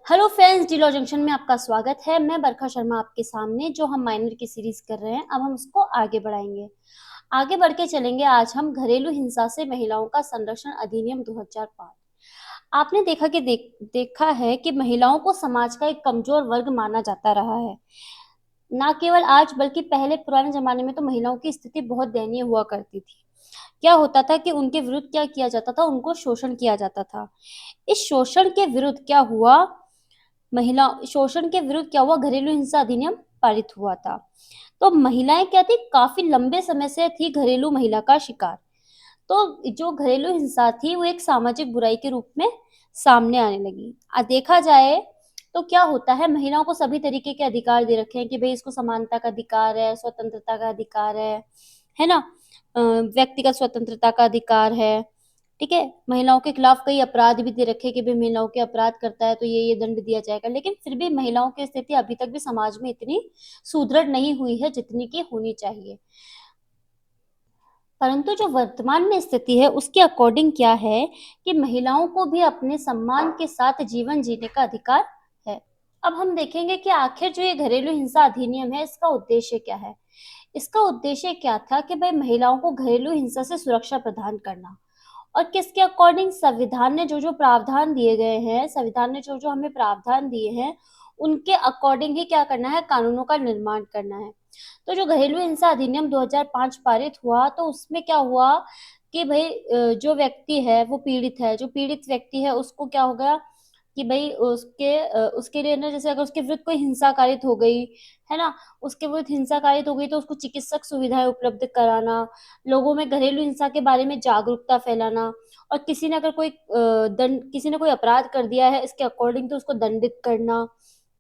Hello friends, डिलो junction में आपका स्वागत है। मैं बरखा शर्मा आपके सामने। जो हम माइनर की सीरीज कर रहे हैं, अब हम उसको आगे बढ़ाएंगे। आगे बढ़ के चलेंगे। आज हम घरेलू हिंसा से महिलाओं का संरक्षण अधिनियम 2005। आपने देखा है कि महिलाओं को समाज का एक कमजोर वर्ग माना जाता रहा है। ना केवल आज बल्कि पहले पुराने जमाने में तो महिलाओं की स्थिति बहुत दयनीय हुआ करती थी। क्या होता था कि उनके विरुद्ध क्या किया जाता था? उनको शोषण किया जाता था। इस शोषण के विरुद्ध क्या हुआ? महिला शोषण के विरुद्ध क्या हुआ? घरेलू हिंसा अधिनियम पारित हुआ था। तो महिलाएं क्या थी? काफी लंबे समय से थी घरेलू महिला का शिकार। तो जो घरेलू हिंसा थी वो एक सामाजिक बुराई के रूप में सामने आने लगी। देखा जाए तो क्या होता है, महिलाओं को सभी तरीके के अधिकार दे रखे हैं कि भाई इसको समानता का अधिकार है, स्वतंत्रता का अधिकार है ना। व्यक्तिगत स्वतंत्रता का अधिकार है। ठीक है। महिलाओं के खिलाफ कई अपराध भी दे रखे कि भाई महिलाओं के अपराध करता है तो ये दंड दिया जाएगा। लेकिन फिर भी महिलाओं की स्थिति अभी तक भी समाज में इतनी सुदृढ़ नहीं हुई है जितनी की होनी चाहिए। परंतु जो वर्तमान में स्थिति है उसके अकॉर्डिंग क्या है कि महिलाओं को भी अपने सम्मान के साथ जीवन जीने का अधिकार है। अब हम देखेंगे कि आखिर जो ये घरेलू हिंसा अधिनियम है, इसका उद्देश्य क्या है। इसका उद्देश्य क्या था कि भाई महिलाओं को घरेलू हिंसा से सुरक्षा प्रदान करना। और किसके अकॉर्डिंग? संविधान ने जो जो प्रावधान दिए गए हैं, संविधान ने जो जो हमें प्रावधान दिए हैं, उनके अकॉर्डिंग ही क्या करना है? कानूनों का निर्माण करना है। तो जो घरेलू हिंसा अधिनियम 2005 पारित हुआ तो उसमें क्या हुआ कि भाई जो व्यक्ति है वो पीड़ित है, जो पीड़ित व्यक्ति है उसको क्या होगा कि भाई उसके लिए ना, जैसे अगर उसके विरुद्ध कोई हिंसा कारित हो गई है ना, उसके विरुद्ध हिंसा कारित हो गई तो उसको चिकित्सक सुविधाएं उपलब्ध कराना, लोगों में घरेलू हिंसा के बारे में जागरूकता फैलाना। और किसी ने अगर किसी ने कोई अपराध कर दिया है इसके अकॉर्डिंग तो उसको दंडित करना।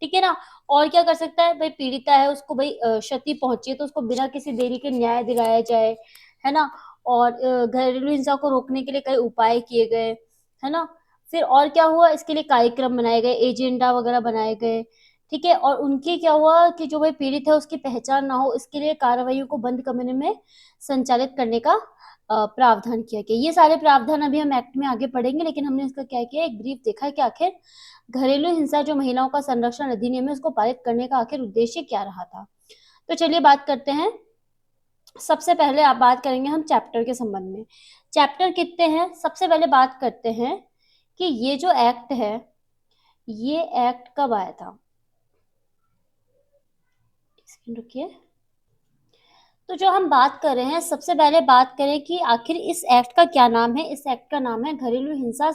ठीक है ना। और क्या कर सकता है? भाई पीड़िता है उसको भाई क्षति पहुंची है तो उसको बिना किसी देरी के न्याय दिलाया जाए, है ना। और घरेलू हिंसा को रोकने के लिए कई उपाय किए गए, है ना। फिर और क्या हुआ? इसके लिए कार्यक्रम बनाए गए, एजेंडा वगैरह बनाए गए। ठीक है। और उनके क्या हुआ कि जो भाई पीड़ित है उसकी पहचान ना हो इसके लिए कार्रवाइयों को बंद कमरे में संचालित करने का प्रावधान किया गया। ये सारे प्रावधान अभी हम एक्ट में आगे पढ़ेंगे, लेकिन हमने इसका क्या किया, एक ब्रीफ देखा कि आखिर घरेलू हिंसा जो महिलाओं का संरक्षण अधिनियम है उसको पारित करने का आखिर उद्देश्य क्या रहा था। तो चलिए बात करते हैं। सबसे पहले आप बात करेंगे हम चैप्टर के संबंध में। चैप्टर कितने हैं? सबसे पहले बात करते हैं कि ये जो एक्ट है, ये एक्ट कब आया था। रुकिए। तो जो हम बात कर रहे हैं, सबसे पहले बात करें कि आखिर इस एक्ट का क्या नाम है। इस एक्ट का नाम है घरेलू हिंसा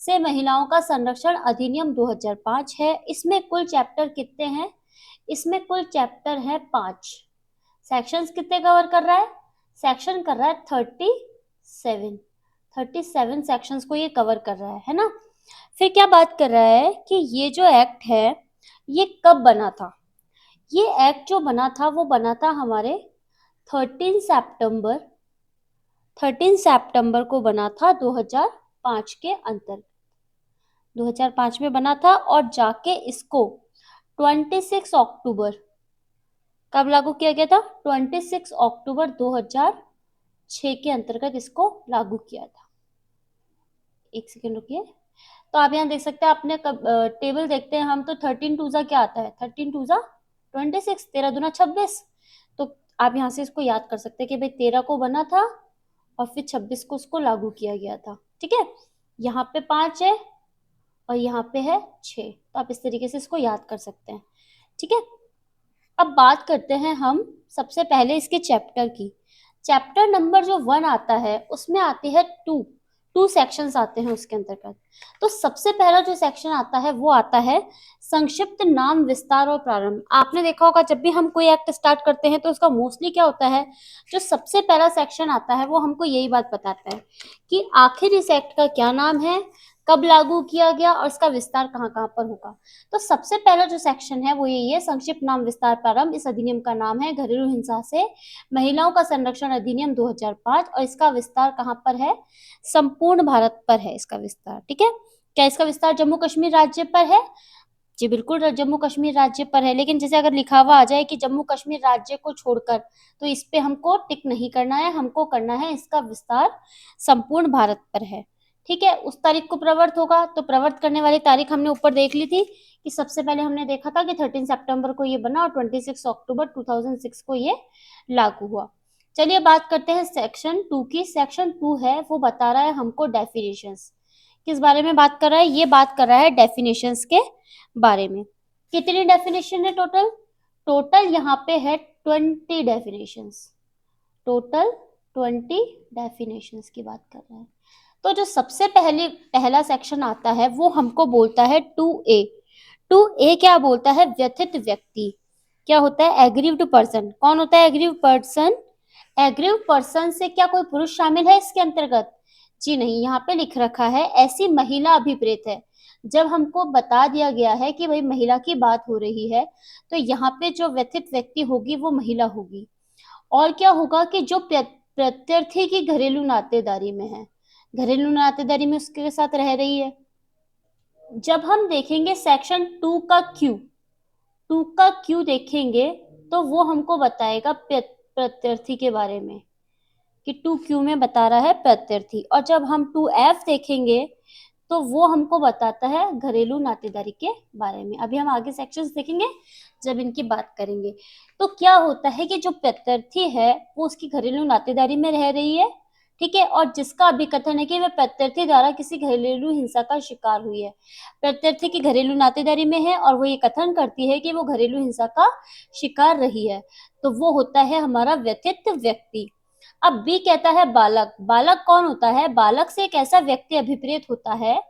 से महिलाओं का संरक्षण अधिनियम 2005 है। इसमें कुल चैप्टर कितने हैं? इसमें कुल चैप्टर है 5। सेक्शंस कितने कवर कर रहा है? सेक्शन कर रहा है 37। 37 सेक्शंस को ये कवर कर रहा है ना। फिर क्या बात कर रहा है कि ये जो एक्ट है ये कब बना था। ये एक्ट जो बना था वो बना था हमारे 13 सितंबर 13 सितंबर को बना था 2005 के अंतर्गत। 2005 में बना था और जाके इसको 26 अक्टूबर कब लागू किया गया था? 26 अक्टूबर 2006 के अंतर्गत इसको लागू किया था। एक सेकेंड रुकिए। तो आप यहाँ देख सकते हैं, अपने टेबल देखते हैं हम तो 13 टूजा क्या आता है? 13 टूजा 26, 13 दूना 26। तो आप यहाँ से इसको याद कर सकते हैं कि भाई 13 को बना था और फिर 26 को उसको लागू किया गया था। ठीक है। यहाँ पे 5 है और यहाँ पे है 6, तो आप इस तरीके से इसको याद कर सकते हैं। ठीक है। अब बात करते हैं हम सबसे पहले इसके चैप्टर की। चैप्टर नंबर जो 1 आता है उसमें आती है टू सेक्शंस आते हैं उसके अंतर्गत। तो सबसे पहला जो सेक्शन आता है वो आता है संक्षिप्त नाम विस्तार और प्रारंभ। आपने देखा होगा जब भी हम कोई एक्ट स्टार्ट करते हैं तो उसका मोस्टली क्या होता है, जो सबसे पहला सेक्शन आता है वो हमको यही बात बताता है कि आखिर इस एक्ट का क्या नाम है, कब लागू किया गया और इसका विस्तार कहाँ कहाँ पर होगा। तो सबसे पहला जो सेक्शन है वो यही है, संक्षिप्त नाम विस्तार प्रारंभ। इस अधिनियम का नाम है घरेलू हिंसा से महिलाओं का संरक्षण अधिनियम 2005 और इसका विस्तार कहाँ पर है? संपूर्ण भारत पर है इसका विस्तार। ठीक है। क्या इसका विस्तार जम्मू कश्मीर राज्य पर है? जी बिल्कुल, जम्मू कश्मीर राज्य पर है। लेकिन जैसे अगर लिखा हुआ आ जाए कि जम्मू कश्मीर राज्य को छोड़कर, तो इस पे हमको टिक नहीं करना है, हमको करना है इसका विस्तार संपूर्ण भारत पर है। ठीक है, उस तारीख को प्रवर्त होगा। तो प्रवर्त करने वाली तारीख हमने ऊपर देख ली थी कि सबसे पहले हमने देखा था कि 13 सितंबर को ये बना और 26 अक्टूबर 2006 को ये लागू हुआ। चलिए बात करते हैं सेक्शन 2 की। सेक्शन 2 है वो बता रहा है हमको डेफिनेशंस। किस बारे में बात कर रहा है? ये बात कर रहा है डेफिनेशंस के बारे में। कितनी डेफिनेशन है टोटल? टोटल यहाँ पे है 20 डेफिनेशंस। टोटल 20 डेफिनेशंस की बात कर रहा है। तो जो सबसे पहला सेक्शन आता है वो हमको बोलता है 2A। 2A क्या बोलता है? व्यथित व्यक्ति। क्या होता है? Aggrieved person. कौन होता है एग्रीव्ड पर्सन? एग्रीव्ड पर्सन से क्या कोई पुरुष शामिल है इसके अंतर्गत? जी नहीं, यहाँ पे लिख रखा है ऐसी महिला अभिप्रेत है। जब हमको बता दिया गया है कि भाई महिला की बात हो रही है, तो यहाँ पे जो व्यथित व्यक्ति होगी वो महिला होगी। और क्या होगा कि जो प्रत्यर्थी की घरेलू नातेदारी में है, घरेलू नातेदारी में उसके साथ रह रही है। जब हम देखेंगे सेक्शन 2 का क्यू, 2 का क्यू देखेंगे तो वो हमको बताएगा प्रत्यर्थी के बारे में कि 2Q में बता रहा है प्रत्यर्थी। और जब हम 2F देखेंगे तो वो हमको बताता है घरेलू नातेदारी के बारे में। अभी हम आगे सेक्शंस देखेंगे जब इनकी बात करेंगे। तो क्या होता है कि जो प्रत्यर्थी है वो उसकी घरेलू नातेदारी में रह रही है, ठीक है, और जिसका अभिकथन है कि वह प्रत्यर्थी द्वारा किसी घरेलू हिंसा का शिकार हुई है। प्रत्यर्थी की घरेलू नातेदारी में है और वो ये कथन करती है कि वो घरेलू हिंसा का शिकार रही है, तो वो होता है हमारा व्यथित व्यक्ति। अब बी कहता है बालक। बालक कौन होता है? बालक से एक ऐसा व्यक्ति अभिप्रेत होता है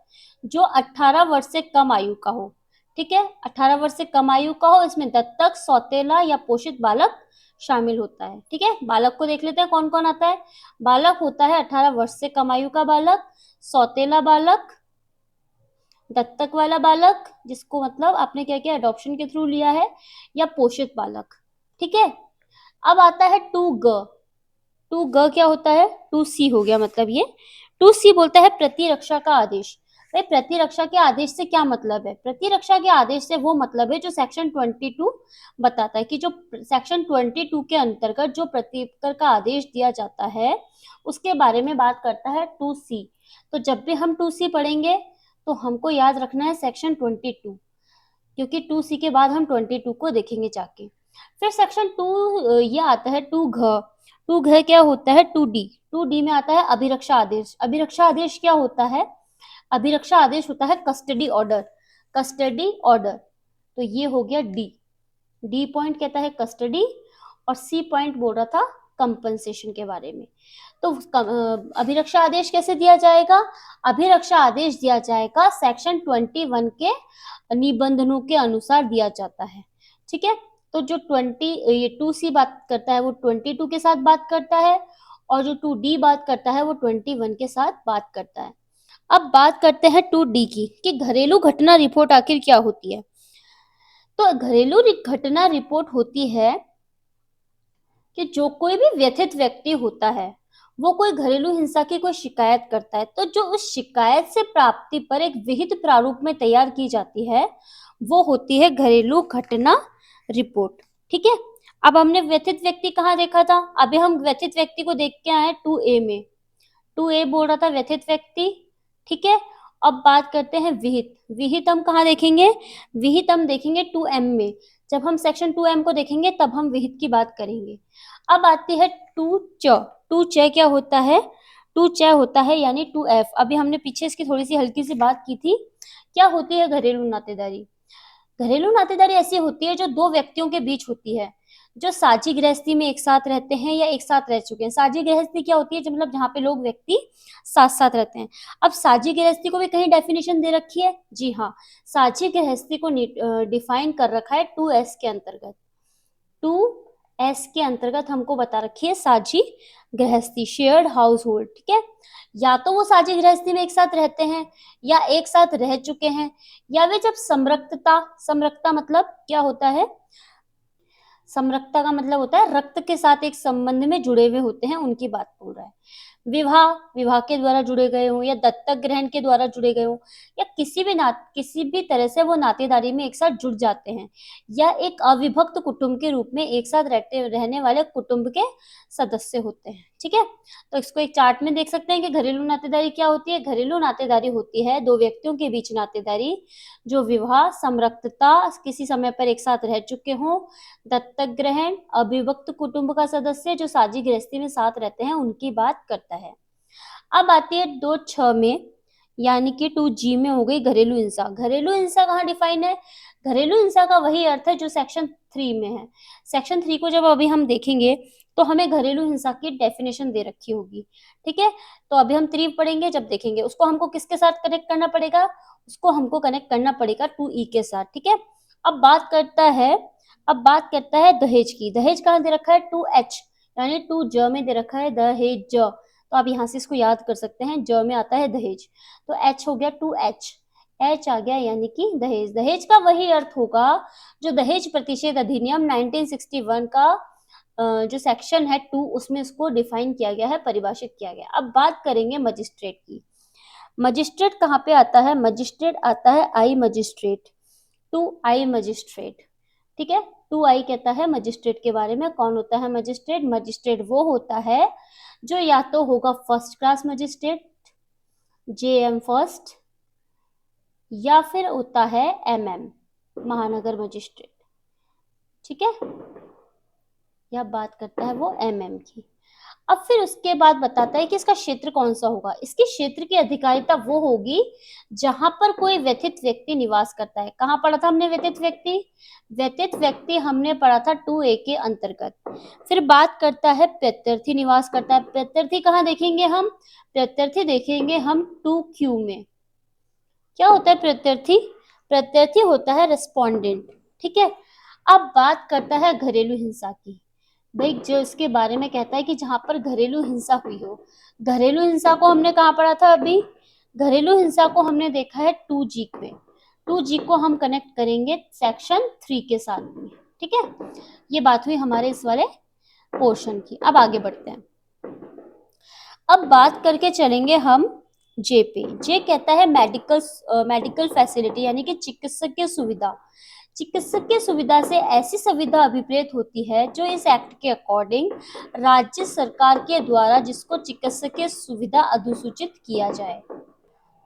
जो 18 वर्ष से कम आयु का हो, ठीक है, 18 वर्ष से कम आयु का हो। इसमें दत्तक, सौतेला या पोषित बालक शामिल होता है, ठीक है। बालक को देख लेते हैं कौन कौन आता है। बालक होता है 18 वर्ष से कम आयु का बालक, सौतेला बालक, दत्तक वाला बालक जिसको मतलब आपने क्या किया, अडॉप्शन के थ्रू लिया है, या पोषित बालक, ठीक है। अब आता है 2G। 2G क्या होता है? 2C हो गया मतलब ये। 2C बोलता है प्रतिरक्षा का आदेश। भाई प्रतिरक्षा के आदेश से क्या मतलब है? प्रतिरक्षा के आदेश से वो मतलब है जो सेक्शन 22 बताता है कि जो सेक्शन 22 के अंतर्गत जो प्रतिकर का आदेश दिया जाता है उसके बारे में बात करता है 2C। तो जब भी हम 2C पढ़ेंगे तो हमको याद रखना है सेक्शन 22, क्योंकि 2C के बाद हम 22 को देखेंगे जाके। फिर सेक्शन 2 ये आता है 2G। 2G क्या होता है? 2D। 2D में आता है अभिरक्षा आदेश। अभिरक्षा आदेश क्या होता है? अभिरक्षा आदेश होता है कस्टडी ऑर्डर। कस्टडी ऑर्डर, तो ये हो गया डी। डी पॉइंट कहता है कस्टडी और सी पॉइंट बोल रहा था कंपनसेशन के बारे में। तो अभिरक्षा आदेश कैसे दिया जाएगा? अभिरक्षा आदेश दिया जाएगा सेक्शन 21 के निबंधनों के अनुसार दिया जाता है, ठीक है। तो जो 2C बात करता है वो 22 के साथ बात करता है और जो 2D बात करता है वो 21 के साथ बात करता है। अब बात करते हैं 2D की कि घरेलू घटना रिपोर्ट आखिर क्या होती है। तो घरेलू घटना रिपोर्ट होती है कि जो कोई भी व्यथित व्यक्ति होता है वो कोई घरेलू हिंसा की कोई शिकायत करता है, तो जो उस शिकायत से प्राप्ति पर एक विहित प्रारूप में तैयार की जाती है वो होती है घरेलू घटना रिपोर्ट, ठीक है। अब हमने व्यथित व्यक्ति कहाँ देखा था? अभी हम व्यथित व्यक्ति को देख के आए 2A में। 2A बोल रहा था व्यथित व्यक्ति, ठीक है। अब बात करते हैं विहित। विहित हम कहाँ देखेंगे? विहित हम देखेंगे 2M में। जब हम सेक्शन 2M को देखेंगे तब हम विहित की बात करेंगे। अब आती है 2C। 2C क्या होता है? 2C होता है यानी 2F। अभी हमने पीछे इसकी थोड़ी सी हल्की सी बात की थी। क्या होती है घरेलू नातेदारी? घरेलू नातेदारी ऐसी होती है जो दो व्यक्तियों के बीच होती है जो साझी गृहस्थी में एक साथ रहते हैं या एक साथ रह चुके हैं। साझी गृहस्थी क्या होती है? जब मतलब जहाँ पे लोग व्यक्ति साथ साथ रहते हैं। अब साझी गृहस्थी को भी कहीं डेफिनेशन दे रखी है। जी हाँ, साझी गृहस्थी को डिफाइन कर रखा है 2S के अंतर्गत। 2S के अंतर्गत हमको बता रखी है साझी गृहस्थी, शेयर्ड हाउस होल्ड, ठीक है। या तो वो साझी गृहस्थी में एक साथ रहते हैं या एक साथ रह चुके हैं, या वे जब समरकता मतलब क्या होता है? समरकता का मतलब होता है रक्त के साथ एक संबंध में जुड़े हुए होते हैं, उनकी बात बोल रहा है। विवाह के द्वारा जुड़े गए हों या दत्तक ग्रहण के द्वारा जुड़े गए हों या किसी भी तरह से वो नातेदारी में एक साथ जुड़ जाते हैं, या एक अविभक्त कुटुंब के रूप में एक साथ रहने वाले कुटुंब के सदस्य होते हैं, ठीक है, तो इसको एक चार्ट में देख सकते हैं कि घरेलू नातेदारी क्या होती है। घरेलू नातेदारी होती है दो व्यक्तियों के बीच नातेदारी जो विवाह, समरसता, किसी समय पर एक साथ रह चुके हों, दत्तक ग्रहण, अविभक्त कुटुंब का सदस्य जो साझी गृहस्थी में साथ रहते हैं, उनकी बात करता है। अब आती है 2(6) में, यानी कि 2(g) में हो गई घरेलू हिंसा। घरेलू हिंसा कहाँ डिफाइन है? घरेलू हिंसा का वही अर्थ है जो सेक्शन 3 में है। सेक्शन 3 को जब अभी हम देखेंगे तो हमें घरेलू हिंसा की डेफिनेशन दे रखी होगी। ठीक है, तो अभी हम 3 पढ़ेंगे, जब देखेंगे उसको हमको किसके साथ कनेक्ट करना पड़ेगा, उसको हमको कनेक्ट करना पड़ेगा 2e के साथ। ठीक है, अब बात करता है दहेज की। दहेज कहाँ दे रखा है? 2h, यानी 2j में दे रखा है दहेज। तो आप यहाँ से इसको याद कर सकते हैं, ज में आता है दहेज, तो h हो गया 2h, h आ गया यानी कि दहेज। दहेज का वही अर्थ होगा जो दहेज प्रतिषेध अधिनियम 1961 का जो सेक्शन है 2, उसमें इसको डिफाइन किया गया है, परिभाषित किया गया। अब बात करेंगे मजिस्ट्रेट की। मजिस्ट्रेट कहाँ पे आता है? मजिस्ट्रेट आता है आई मजिस्ट्रेट, 2i मजिस्ट्रेट। ठीक है, 2i कहता है मजिस्ट्रेट के बारे में। कौन होता है मजिस्ट्रेट? मजिस्ट्रेट वो होता है जो या तो होगा first class magistrate, JM first, या फिर होता है एमएम, महानगर मजिस्ट्रेट। ठीक है, या बात करता है वो एमएम की। अब फिर उसके बाद बताता है कि इसका क्षेत्र कौन सा होगा। इसके क्षेत्र की अधिकारिता वो होगी जहां पर कोई व्यथित व्यक्ति निवास करता है। कहाँ पढ़ा था हमने व्यथित व्यक्ति? व्यथित व्यक्ति हमने पढ़ा था 2a के अंतर्गत। फिर बात करता है प्रत्यर्थी निवास करता है। प्रत्यर्थी कहाँ देखेंगे हम? प्रत्यर्थी देखेंगे हम 2q में। क्या होता है प्रत्यर्थी? प्रत्यर्थी होता है रेस्पोंडेंट। ठीक है, अब बात करता है घरेलू हिंसा की। भाई जो इसके बारे में कहता है कि जहां पर घरेलू हिंसा हुई हो। घरेलू हिंसा को हमने कहाँ पढ़ा था अभी? घरेलू हिंसा को हमने देखा है 2g में। 2g को हम कनेक्ट करेंगे सेक्शन 3 के साथ में। ठीक है, ये बात हुई हमारे इस वाले पोर्शन की। अब आगे बढ़ते हैं। अब बात करके चलेंगे हम जे पे। जे कहता है मेडिकल फैसिलिटी, यानी कि चिकित्सकीय सुविधा। चिकित्सकीय सुविधा से ऐसी सुविधा अभिप्रेत होती है जो इस एक्ट के अकॉर्डिंग राज्य सरकार के द्वारा जिसको चिकित्सकीय सुविधा अधिसूचित किया जाए।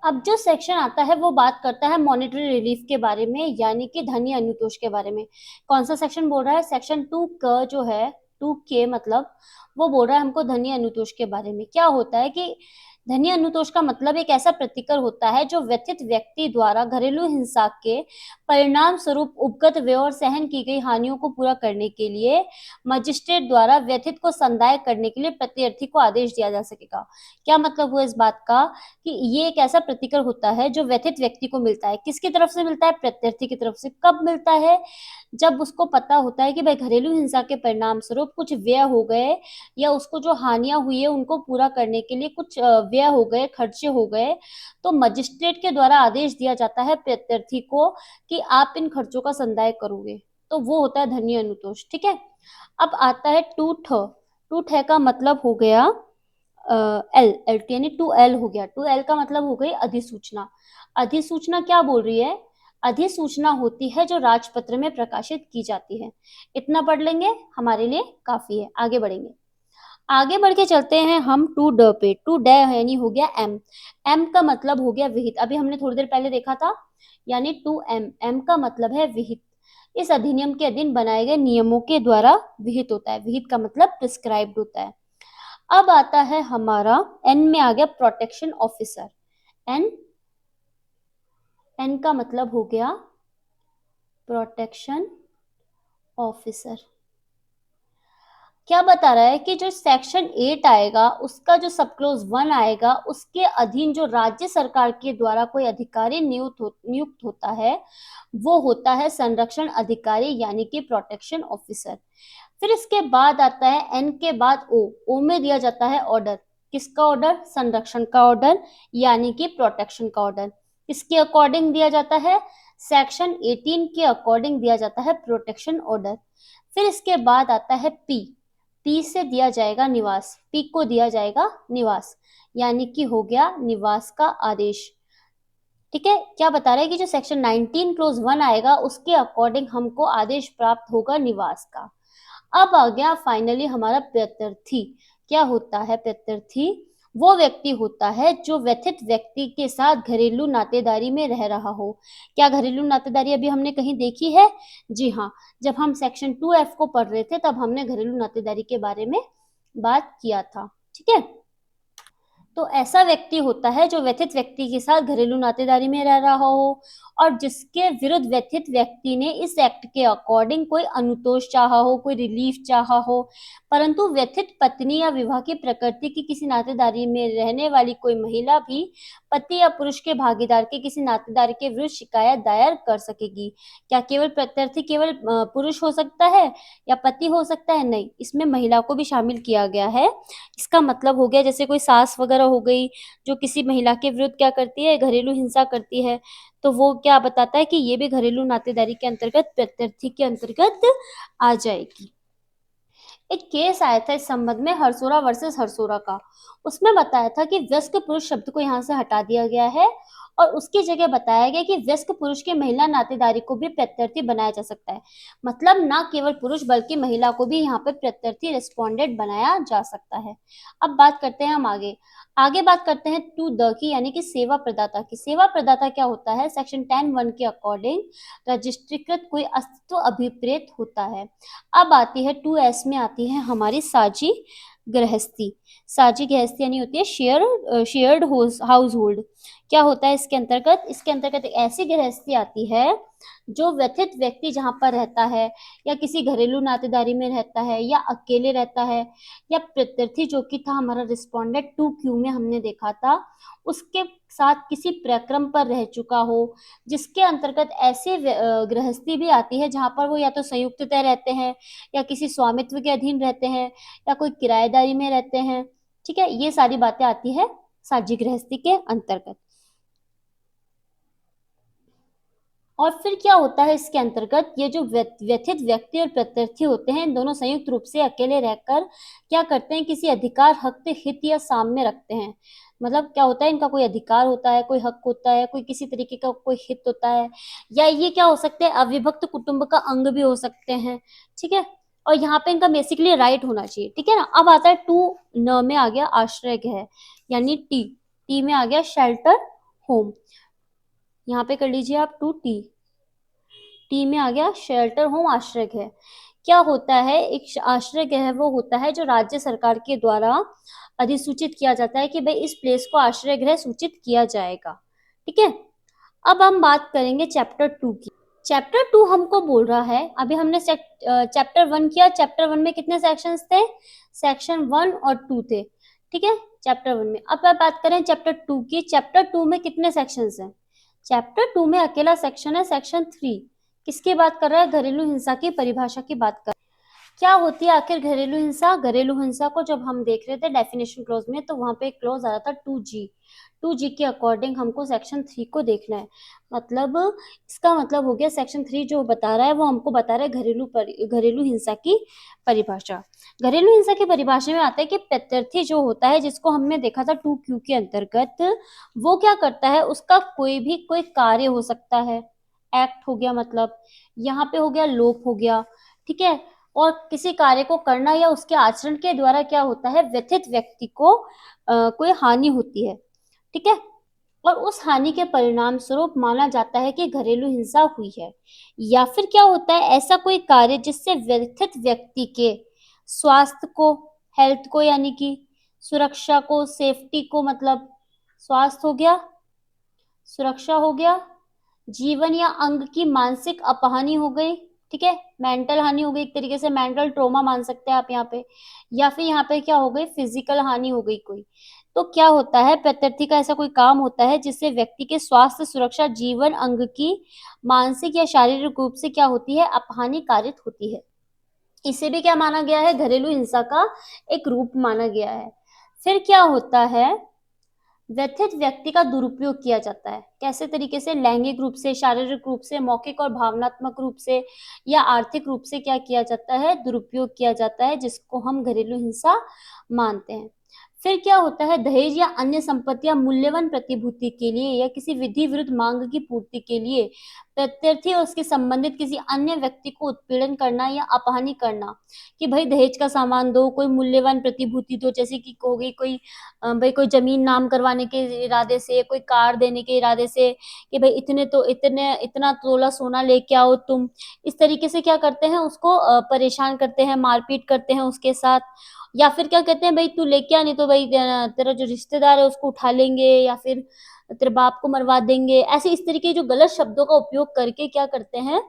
अब जो सेक्शन आता है वो बात करता है मॉनेटरी रिलीफ के बारे में, यानी कि धनीय अनुतोष के बारे में। कौन सा सेक्शन बोल रहा है? सेक्शन 2 का जो है 2K, मतलब वो बोल रहा है हमको धनीय अनुतोष के बारे में। क्या होता है कि धनीय अनुतोष का मतलब एक ऐसा प्रतिकर होता है जो व्यथित व्यक्ति द्वारा घरेलू हिंसा के परिणाम स्वरूप उपगत व्यय और सहन की गई हानियों को पूरा करने के लिए मजिस्ट्रेट द्वारा व्यथित को संदाय करने के लिए प्रत्यर्थी को आदेश दिया जा सकेगा। क्या मतलब हुआ इस बात का? कि ये एक ऐसा प्रतिकर होता है जो व्यथित व्यक्ति को मिलता है। किसकी तरफ से मिलता है? प्रत्यर्थी की तरफ से। कब मिलता है? जब उसको पता होता है कि भाई घरेलू हिंसा के परिणाम स्वरूप कुछ व्यय हो गए, या उसको जो हानियां हुई है उनको पूरा करने के लिए कुछ व्यय हो गए, खर्चे हो गए, तो मजिस्ट्रेट के द्वारा आदेश दिया जाता है प्रत्यर्थी को कि आप इन खर्चों का संदाय करोगे। तो वो होता है धनीय अनुतोष। ठीक है, अब आता है 2ठ का मतलब हो गया एल, यानी 2L हो गया। 2L का मतलब हो गई अधिसूचना। अधिसूचना क्या बोल रही है? अधिसूचना होती है जो राजपत्र में प्रकाशित की जाती है। इतना पढ़ लेंगे, हमारे लिए काफी है। आगे बढ़ेंगे। आगे बढ़ के चलते हैं हम 2D पे। 2D यानी हो गया एम। एम का मतलब हो गया विहित। अभी हमने थोड़ी देर पहले देखा था, यानी 2M। एम का मतलब है विहित। इस अधिनियम के अधीन बनाए गए नियमों के द्वारा विहित होता है। विहित का मतलब प्रिस्क्राइब्ड होता है। अब आता है हमारा एन में आ गया प्रोटेक्शन ऑफिसर। एन एन का मतलब हो गया प्रोटेक्शन ऑफिसर। क्या बता रहा है कि जो सेक्शन 8 आएगा उसका जो सब क्लोज 1 आएगा उसके अधीन जो राज्य सरकार के द्वारा कोई अधिकारी नियुक्त होता है वो होता है संरक्षण अधिकारी, यानी कि प्रोटेक्शन ऑफिसर। फिर इसके बाद आता है एन के बाद ओ में दिया जाता है ऑर्डर। किसका ऑर्डर? संरक्षण का ऑर्डर, यानी कि प्रोटेक्शन का ऑर्डर। किसके अकॉर्डिंग दिया जाता है? सेक्शन 18 के अकॉर्डिंग दिया जाता है प्रोटेक्शन ऑर्डर। फिर इसके बाद आता है पी से दिया जाएगा निवास। पी को दिया जाएगा निवास, यानी कि हो गया निवास का आदेश। ठीक है, क्या बता रहे हैं कि जो सेक्शन 19 क्लोज 1 आएगा उसके अकॉर्डिंग हमको आदेश प्राप्त होगा निवास का। अब आ गया फाइनली हमारा प्रत्यर्थी। क्या होता है प्रत्यर्थी? वो व्यक्ति होता है जो व्यथित व्यक्ति के साथ घरेलू नातेदारी में रह रहा हो। क्या घरेलू नातेदारी अभी हमने कहीं देखी है? जी हाँ, जब हम सेक्शन 2F को पढ़ रहे थे तब हमने घरेलू नातेदारी के बारे में बात किया था। ठीक है, तो ऐसा व्यक्ति होता है जो व्यथित व्यक्ति के साथ घरेलू नातेदारी में रह रहा हो और जिसके विरुद्ध व्यथित व्यक्ति ने इस एक्ट के अकॉर्डिंग कोई अनुतोष चाहा हो, कोई रिलीफ चाहा हो, परंतु व्यथित पत्नी या विवाह की प्रकृति की किसी नातेदारी में रहने वाली कोई महिला भी पति या पुरुष के भागीदार के किसी नातेदार के विरुद्ध शिकायत दायर कर सकेगी। क्या केवल प्रत्यर्थी केवल पुरुष हो सकता है या पति हो सकता है? नहीं, इसमें महिला को भी शामिल किया गया है। इसका मतलब हो गया जैसे कोई सास वगैरह हो गई जो किसी महिला के विरुद्ध क्या करती है, घरेलू हिंसा करती है, तो वो क्या बताता है कि ये भी घरेलू नातेदारी के अंतर्गत प्रत्यर्थी के अंतर्गत आ जाएगी। एक केस आया था इस संबंध में हरसोरा वर्सेस हरसोरा का। उसमें बताया था कि वयस्क पुरुष शब्द को यहाँ से हटा दिया गया है और उसकी जगह बताया गया कि वयस्क पुरुष के महिला नातेदारी को भी प्रत्यर्थी बनाया जा सकता है। मतलब ना केवल पुरुष बल्कि महिला को भी यहाँ पर प्रत्यर्थी रिस्पोंडेंट बनाया जा सकता है। अब बात करते हैं हम आगे आगे बात करते हैं टू द की, यानी कि सेवा प्रदाता की। सेवा प्रदाता क्या होता है? सेक्शन 10(1) के अकॉर्डिंग रजिस्ट्रीकृत कोई अस्तित्व अभिप्रेत होता है। अब आती है 2S में आती है हमारी साझी गृहस्थी। साझी गृहस्थी यानी होती है शेयर्ड हाउस होल्ड। क्या होता है इसके अंतर्गत? इसके अंतर्गत एक ऐसी गृहस्थी आती है जो व्यथित व्यक्ति जहां पर रहता है या किसी घरेलू नातेदारी में रहता है या अकेले रहता है या प्रत्यर्थी जो कि था हमारा रिस्पोंडेंट 2Q में हमने देखा था, उसके साथ किसी प्रक्रम पर रह चुका हो, जिसके अंतर्गत ऐसी गृहस्थी भी आती है जहां पर वो या तो संयुक्ततः रहते हैं या किसी स्वामित्व के अधीन रहते हैं या कोई किराएदारी में रहते हैं। ठीक है, ये सारी बातें आती है साझी गृहस्थी के अंतर्गत। और फिर क्या होता है इसके अंतर्गत? ये जो व्यथित व्यक्ति और प्रत्यर्थी होते हैं, इन दोनों संयुक्त रूप से अकेले रहकर क्या करते हैं? किसी अधिकार, हक, हित या साम्य रखते हैं। मतलब क्या होता है? इनका कोई अधिकार होता है, कोई हक होता है, कोई किसी तरीके का कोई हित होता है, या ये क्या हो सकते हैं? अविभक्त कुटुंब का अंग भी हो सकते हैं। ठीक है, और यहाँ पे इनका बेसिकली राइट होना चाहिए। ठीक है ना। अब आता है 2 में आ गया आश्रय गृह, यानी टी में आ गया शेल्टर होम। यहाँ पे कर लीजिए आप 2T में आ गया शेल्टर होम, आश्रय गृह। क्या होता है? एक आश्रय गृह वो होता है जो राज्य सरकार के द्वारा अधिसूचित किया जाता है कि भाई इस प्लेस को आश्रय गृह सूचित किया जाएगा। ठीक है, अब हम बात करेंगे चैप्टर 2 की। चैप्टर 2 हमको बोल रहा है, अभी हमने चैप्टर 1 किया। चैप्टर 1 में कितने सेक्शंस थे? सेक्शन 1 और 2 थे। ठीक है, चैप्टर 1 में। अब बात करें चैप्टर 2 की। चैप्टर 2 में कितने सेक्शंस हैं? चैप्टर 2 में अकेला सेक्शन है सेक्शन 3। किसकी बात कर रहा है? घरेलू हिंसा की परिभाषा की बात कर। क्या होती है आखिर घरेलू हिंसा? घरेलू हिंसा को जब हम देख रहे थे डेफिनेशन क्लॉज में, तो वहां पे एक क्लॉज आया था 2G के अकॉर्डिंग हमको सेक्शन 3 को देखना है। मतलब इसका मतलब हो गया सेक्शन 3 जो बता रहा है वो हमको बता रहा है घरेलू हिंसा की परिभाषा। घरेलू हिंसा की परिभाषा में आता है कि प्रत्यर्थी जो होता है, जिसको हमने देखा था 2Q के अंतर्गत, वो क्या करता है? उसका कोई कार्य हो सकता है, एक्ट हो गया, मतलब यहाँ पे हो गया लोप हो गया। ठीक है, और किसी कार्य को करना या उसके आचरण के द्वारा क्या होता है? व्यथित व्यक्ति को कोई हानि होती है। ठीक है, और उस हानि के परिणाम स्वरूप माना जाता है कि घरेलू हिंसा हुई है। या फिर क्या होता है? ऐसा कोई कार्य जिससे व्यथित व्यक्ति के स्वास्थ्य को, हेल्थ को, यानी कि सुरक्षा को, सेफ्टी को, मतलब स्वास्थ्य हो गया, सुरक्षा हो गया, जीवन या अंग की मानसिक अपहानि हो गई। ठीक है, मेंटल हानि हो गई, एक तरीके से मेंटल ट्रोमा मान सकते हैं आप यहाँ पे। या फिर यहाँ पे क्या हो गई? फिजिकल हानि हो गई कोई। तो क्या होता है? प्रत्यर्थी का ऐसा कोई काम होता है जिससे व्यक्ति के स्वास्थ्य, सुरक्षा, जीवन अंग की मानसिक या शारीरिक रूप से क्या होती है? अपहानि कारित होती है। इसे भी क्या माना गया है? घरेलू हिंसा का एक रूप माना गया है। फिर क्या होता है? व्यथित व्यक्ति का दुरुपयोग किया जाता है। कैसे तरीके से? लैंगिक रूप से, शारीरिक रूप से, मौखिक और भावनात्मक रूप से या आर्थिक रूप से क्या किया जाता है? दुरुपयोग किया जाता है, जिसको हम घरेलू हिंसा मानते हैं। फिर क्या होता है, दहेज या अन्य संपत्तियां मूल्यवान प्रतिभूति के लिए या किसी विधि विरुद्ध मांग की पूर्ति के लिए प्रत्यर्थी और उसके संबंधित किसी अन्य व्यक्ति को उत्पीड़न करना या अपहानि करना, कि भाई दहेज का सामान दो, कोई मूल्यवान प्रतिभूति दो, जैसे कि हो गई कोई भाई कोई जमीन नाम करवाने के इरादे से, कोई कार देने के इरादे से, कि भाई इतना तोला सोना लेके आओ तुम। इस तरीके से क्या करते हैं, उसको परेशान करते हैं, मारपीट करते हैं उसके साथ। या फिर क्या कहते हैं, भाई तू लेके आ, नहीं तो भाई तेरा जो रिश्तेदार है उसको उठा लेंगे, या फिर तेरे बाप को मरवा देंगे। ऐसे इस तरीके जो गलत शब्दों का उपयोग करके क्या करते हैं,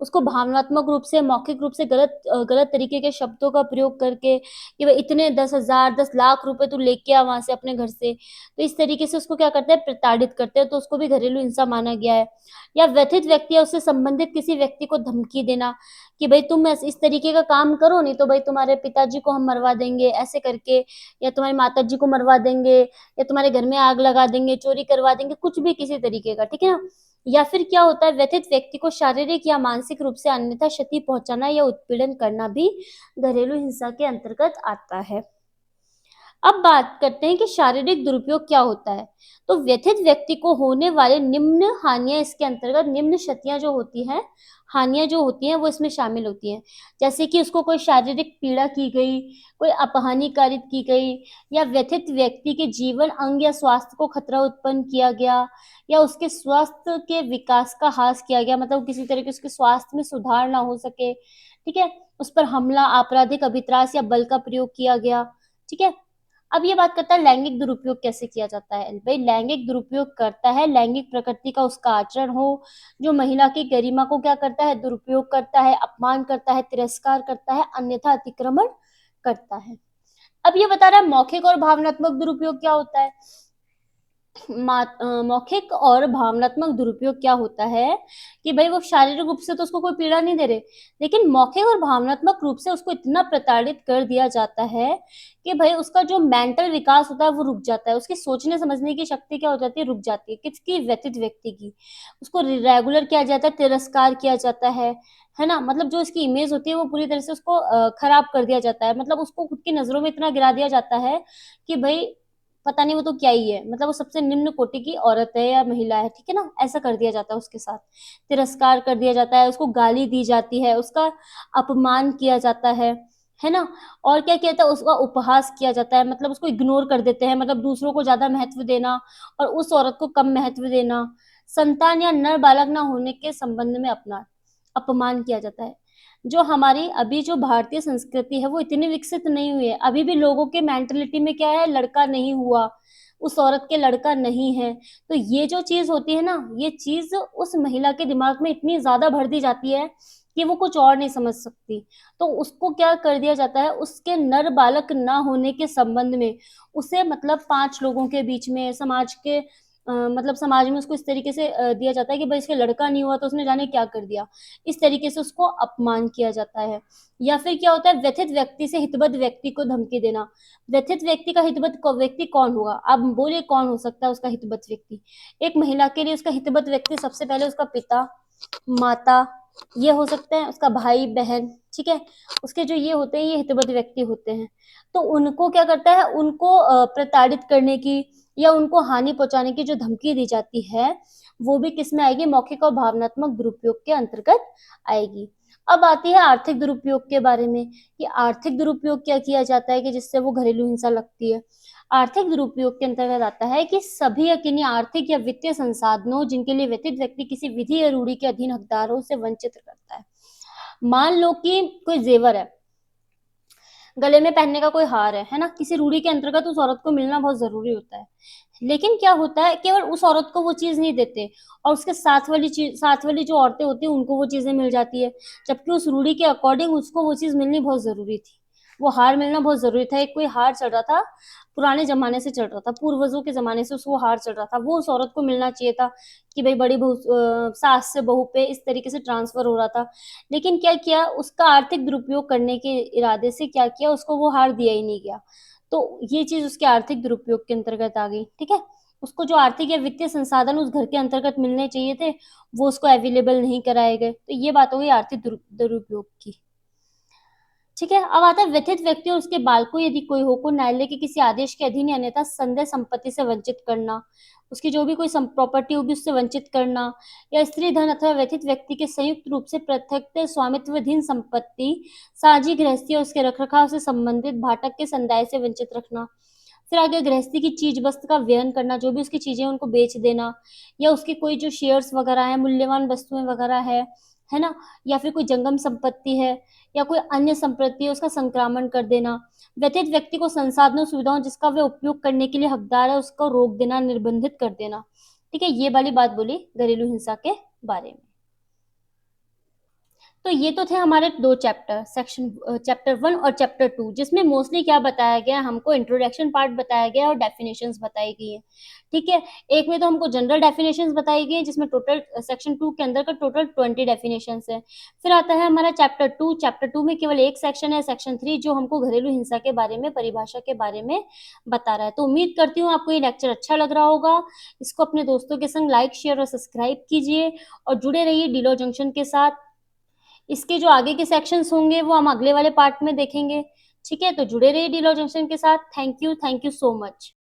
उसको भावनात्मक रूप से, मौखिक रूप से गलत तरीके के शब्दों का प्रयोग करके, कि भाई इतने 10,000 10 लाख रुपए तू लेके आ वहां से अपने घर से। तो इस तरीके से उसको क्या करते हैं, प्रताड़ित करते हैं, तो उसको भी घरेलू हिंसा माना गया है। या व्यथित व्यक्ति या उससे संबंधित किसी व्यक्ति को धमकी देना, कि भाई तुम इस तरीके का काम करो, नहीं तो भाई तुम्हारे पिताजी को हम मरवा देंगे ऐसे करके, या तुम्हारी माताजी को मरवा देंगे, या तुम्हारे घर में आग लगा देंगे, चोरी करवा देंगे, कुछ भी किसी तरीके का, ठीक है ना। या फिर क्या होता है, व्यथित व्यक्ति को शारीरिक या मानसिक रूप से अन्यथा क्षति पहुंचाना या उत्पीड़न करना भी घरेलू हिंसा के अंतर्गत आता है। अब बात करते हैं कि शारीरिक दुरुपयोग क्या होता है। तो व्यथित व्यक्ति को होने वाले निम्न हानियां, इसके अंतर्गत निम्न क्षतियां जो होती हैं, हानियां जो होती हैं वो इसमें शामिल होती हैं। जैसे कि उसको कोई शारीरिक पीड़ा की गई, कोई अपहानि कारित की गई, या व्यथित व्यक्ति के जीवन अंग या स्वास्थ्य को खतरा उत्पन्न किया गया, या उसके स्वास्थ्य के विकास का ह्रास किया गया, मतलब किसी तरह के उसके स्वास्थ्य में सुधार ना हो सके, ठीक है। उस पर हमला, आपराधिक अभित्रास या बल का प्रयोग किया गया, ठीक है। अब ये बात करता है लैंगिक दुरुपयोग कैसे किया जाता है। भाई लैंगिक दुरुपयोग करता है, लैंगिक प्रकृति का उसका आचरण हो, जो महिला की गरिमा को क्या करता है, दुरुपयोग करता है, अपमान करता है, तिरस्कार करता है, अन्यथा अतिक्रमण करता है। अब ये बता रहा है मौखिक और भावनात्मक दुरुपयोग क्या होता है। मौखिक और भावनात्मक दुरुपयोग क्या होता है, कि भाई वो शारीरिक रूप से तो उसको कोई पीड़ा नहीं दे रहे, लेकिन मौखिक और भावनात्मक रूप से उसको इतना प्रताड़ित कर दिया जाता है कि भाई उसका जो मेंटल विकास होता है वो रुक जाता है, उसकी सोचने समझने की शक्ति क्या हो जाती है, रुक जाती है। किसकी, व्यथित व्यक्ति की। उसको रेगुलर किया जाता है, तिरस्कार किया जाता है ना। मतलब जो इसकी इमेज होती है वो पूरी तरह से उसको खराब कर दिया जाता है, मतलब उसको खुद की नजरों में इतना गिरा दिया जाता है कि भाई पता नहीं वो तो क्या ही है, मतलब वो सबसे निम्न कोटि की औरत है या महिला है, ठीक है ना। ऐसा कर दिया जाता है उसके साथ, तिरस्कार कर दिया जाता है, उसको गाली दी जाती है, उसका अपमान किया जाता है ना। और क्या किया जाता है, उसका उपहास किया जाता है, मतलब उसको इग्नोर कर देते हैं, मतलब दूसरों को ज्यादा महत्व देना और उस औरत को कम महत्व देना। संतान या नर बालक ना होने के संबंध में अपना अपमान किया जाता है। जो हमारी अभी जो भारतीय संस्कृति है वो इतनी विकसित नहीं हुई है, अभी भी लोगों के मेंटलिटी में क्या है, लड़का नहीं हुआ, उस औरत के लड़का नहीं है। तो ये जो चीज होती है ना, ये चीज उस महिला के दिमाग में इतनी ज्यादा भर दी जाती है कि वो कुछ और नहीं समझ सकती। तो उसको क्या कर दिया जाता है, उसके नर बालक ना होने के संबंध में उसे मतलब 5 लोगों के बीच में, समाज के मतलब समाज में उसको इस तरीके से दिया जाता है कि भाई इसके लड़का नहीं हुआ तो उसने जाने क्या कर दिया। इस तरीके से उसको अपमान किया जाता है। या फिर क्या होता है, व्यथित व्यक्ति से हितबद्ध व्यक्ति को धमकी देना। व्यथित व्यक्ति का हितबद्ध व्यक्ति कौन होगा, आप बोलिए कौन हो सकता है उसका हितबद्ध व्यक्ति। एक महिला के लिए उसका हितबद्ध व्यक्ति सबसे पहले उसका पिता, माता, ये हो सकते हैं, उसका भाई बहन, ठीक है। उसके जो ये होते हैं, ये हितबद्ध व्यक्ति होते हैं। तो उनको क्या करता है, उनको प्रताड़ित करने की या उनको हानि पहुंचाने की जो धमकी दी जाती है, वो भी किस में आएगी, मौखिक और भावनात्मक दुरुपयोग के अंतर्गत आएगी। अब आती है आर्थिक दुरुपयोग के बारे में, कि आर्थिक दुरुपयोग क्या किया जाता है कि जिससे वो घरेलू हिंसा लगती है। आर्थिक दुरुपयोग के अंतर्गत आता है कि सभी या किन्हीं आर्थिक या वित्तीय संसाधनों जिनके लिए व्यतीत व्यक्ति किसी विधि या रूढ़ी के अधीन हकदार हो, से वंचित करता है। मान लो कि कोई जेवर है, गले में पहनने का कोई हार है ना, किसी रूढ़ी के अंतर्गत उस औरत को मिलना बहुत जरूरी होता है, लेकिन क्या होता है, केवल उस औरत को वो चीज नहीं देते और उसके साथ वाली जो औरतें होती है उनको वो चीजें मिल जाती है, जबकि उस रूढ़ी के अकॉर्डिंग उसको वो चीज मिलनी बहुत जरूरी थी। वो हार मिलना बहुत जरूरी था। एक कोई हार चल रहा था, पुराने जमाने से चल रहा था, पूर्वजों के जमाने से उसको हार चल रहा था, वो उस औरत को मिलना चाहिए था कि भाई बड़ी बहू सास से बहू पे इस तरीके से ट्रांसफर हो रहा था। लेकिन क्या किया, उसका आर्थिक दुरुपयोग करने के इरादे से क्या किया, उसको वो हार दिया ही नहीं गया। तो ये चीज उसके आर्थिक दुरुपयोग के अंतर्गत आ गई, ठीक है। उसको जो आर्थिक या वित्तीय संसाधन उस घर के अंतर्गत मिलने चाहिए थे, वो उसको अवेलेबल नहीं कराए गए। तो ये बात हो गई आर्थिक दुरुपयोग की। ठीक है। अब आता है व्यथित व्यक्ति और उसके बाल को यदि कोई हो को न्यायालय के किसी आदेश के अधीन या अन्यथा संदेह संपत्ति से वंचित करना, उसकी जो भी कोई प्रॉपर्टी होगी उससे वंचित करना, या स्त्री धन अथवा व्यथित व्यक्ति के संयुक्त रूप से पृथक स्वामित्वाधीन संपत्ति, साझी गृहस्थी और उसके रखरखाव से संबंधित भाटक के संदाय से वंचित रखना। फिर आगे गृहस्थी की चीज वस्तु का व्ययन करना, जो भी उसकी चीजें उनको बेच देना, या उसके कोई जो शेयर्स वगैरह है, मूल्यवान वस्तुएं वगैरह है ना, या फिर कोई जंगम संपत्ति है या कोई अन्य संपत्ति है उसका संक्रामण कर देना। व्यथित व्यक्ति को संसाधनों सुविधाओं जिसका वे उपयोग करने के लिए हकदार है उसको रोक देना, निर्बंधित कर देना। ठीक है, ये वाली बात बोली घरेलू हिंसा के बारे में। तो ये तो थे हमारे दो चैप्टर, चैप्टर 1 और चैप्टर 2, जिसमें मोस्टली क्या बताया गया, हमको इंट्रोडक्शन पार्ट बताया गया और डेफिनेशंस बताई गई है। ठीक है, एक में तो हमको जनरल डेफिनेशंस बताई गई है जिसमें टोटल सेक्शन 2 के अंदर का टोटल 20 डेफिनेशंस है। फिर आता है हमारा चैप्टर 2 में केवल एक सेक्शन है, सेक्शन 3, जो हमको घरेलू हिंसा के बारे में, परिभाषा के बारे में बता रहा है। तो उम्मीद करती हूँ आपको ये लेक्चर अच्छा लग रहा होगा। इसको अपने दोस्तों के संग लाइक, शेयर और सब्सक्राइब कीजिए और जुड़े रहिए डीलो जंक्शन के साथ। इसके जो आगे के सेक्शंस होंगे वो हम अगले वाले पार्ट में देखेंगे। ठीक है, तो जुड़े रहिए डीलो जंक्शन के साथ। Thank you so much.